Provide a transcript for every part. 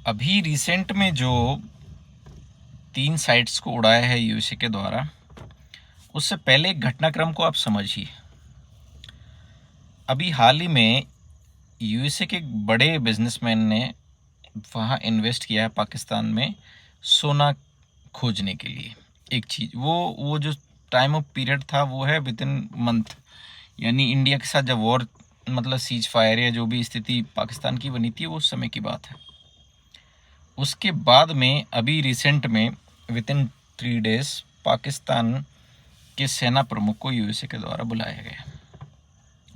अभी रिसेंट में जो 3 साइट्स को उड़ाया है यूएसए के द्वारा, उससे पहले एक घटनाक्रम को आप समझिए। अभी हाल ही में यूएसए के एक बड़े बिजनेसमैन ने वहाँ इन्वेस्ट किया है पाकिस्तान में सोना खोजने के लिए। एक चीज़ वो जो टाइम ऑफ पीरियड था वो है विद इन मंथ, यानी इंडिया के साथ जब वॉर मतलब सीज फायर या जो भी स्थिति पाकिस्तान की बनी थी वो उस समय की बात है। उसके बाद में अभी रिसेंट में विद इन 3 डेज पाकिस्तान के सेना प्रमुख को यूएसए के द्वारा बुलाया गया,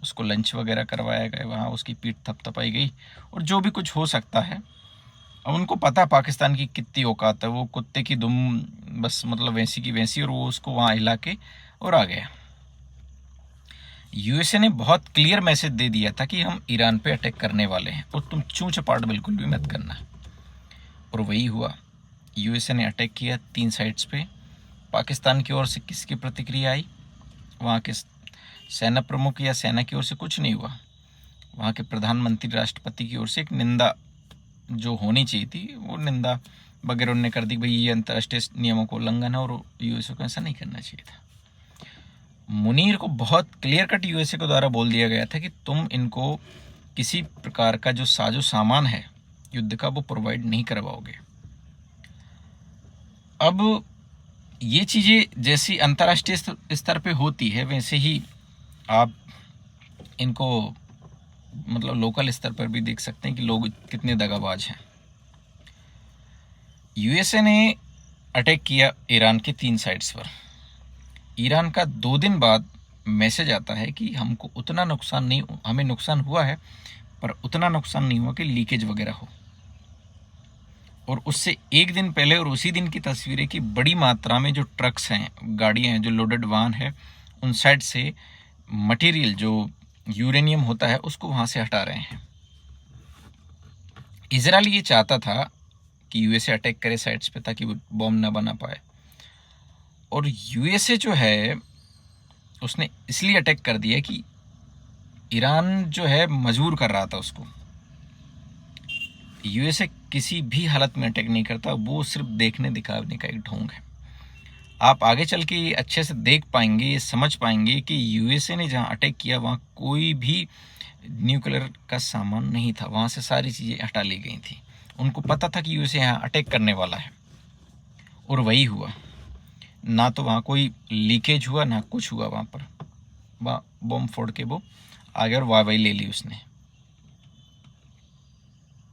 उसको लंच वगैरह करवाया गया, वहाँ उसकी पीठ थपथपाई गई और जो भी कुछ हो सकता है। अब उनको पता पाकिस्तान की कितनी औकात है, वो कुत्ते की दुम बस मतलब वैसी की वैसी, और वो उसको वहाँ हिला के और आ गया। यूएसए ने बहुत क्लियर मैसेज दे दिया था कि हम ईरान पे अटैक करने वाले हैं और तुम चूं चपाट बिल्कुल भी मत करना, और वही हुआ। यूएसए ने अटैक किया 3 साइट्स पे। पाकिस्तान की ओर से किसकी प्रतिक्रिया आई? वहाँ के सेना प्रमुख या सेना की ओर से कुछ नहीं हुआ। वहाँ के प्रधानमंत्री राष्ट्रपति की ओर से एक निंदा जो होनी चाहिए थी वो निंदा वगैरह उन्होंने कर दी, भाई ये अंतर्राष्ट्रीय नियमों को उल्लंघन है और यूएसए को ऐसा नहीं करना चाहिए था। मुनीर को बहुत क्लियर कट यूएसए के द्वारा बोल दिया गया था कि तुम इनको किसी प्रकार का जो साजो सामान है युद्ध का वो प्रोवाइड नहीं करवाओगे। अब ये चीज़ें जैसी अंतर्राष्ट्रीय स्तर पे होती है वैसे ही आप इनको मतलब लोकल स्तर पर भी देख सकते हैं कि लोग कितने दगाबाज हैं। यूएसए ने अटैक किया ईरान के 3 साइट्स पर। ईरान का 2 दिन बाद मैसेज आता है कि हमको उतना नुकसान नहीं, हमें नुकसान हुआ है पर उतना नुकसान नहीं हुआ कि लीकेज वगैरह हो। और उससे 1 दिन पहले और उसी दिन की तस्वीरें कि बड़ी मात्रा में जो ट्रक्स हैं, गाड़ियाँ हैं, जो लोडेड वाहन है, उन साइड से मटेरियल जो यूरेनियम होता है उसको वहाँ से हटा रहे हैं। इजराइल ये चाहता था कि यूएसए अटैक करे साइट्स पे ताकि वो बॉम्ब ना बना पाए, और यूएसए जो है उसने इसलिए अटैक कर दिया कि ईरान जो है मजबूर कर रहा था उसको। यूएसए किसी भी हालत में अटैक नहीं करता, वो सिर्फ देखने दिखाने का एक ढोंग है। आप आगे चल के अच्छे से देख पाएंगे, ये समझ पाएंगे कि यूएसए ने जहाँ अटैक किया वहाँ कोई भी न्यूक्लियर का सामान नहीं था, वहाँ से सारी चीज़ें हटा ली गई थी। उनको पता था कि यूएसए यहाँ अटैक करने वाला है और वही हुआ। ना तो वहाँ कोई लीकेज हुआ ना कुछ हुआ, वहाँ पर बॉम्ब फोड़ के वो आगे और वाहवाही ले ली उसने।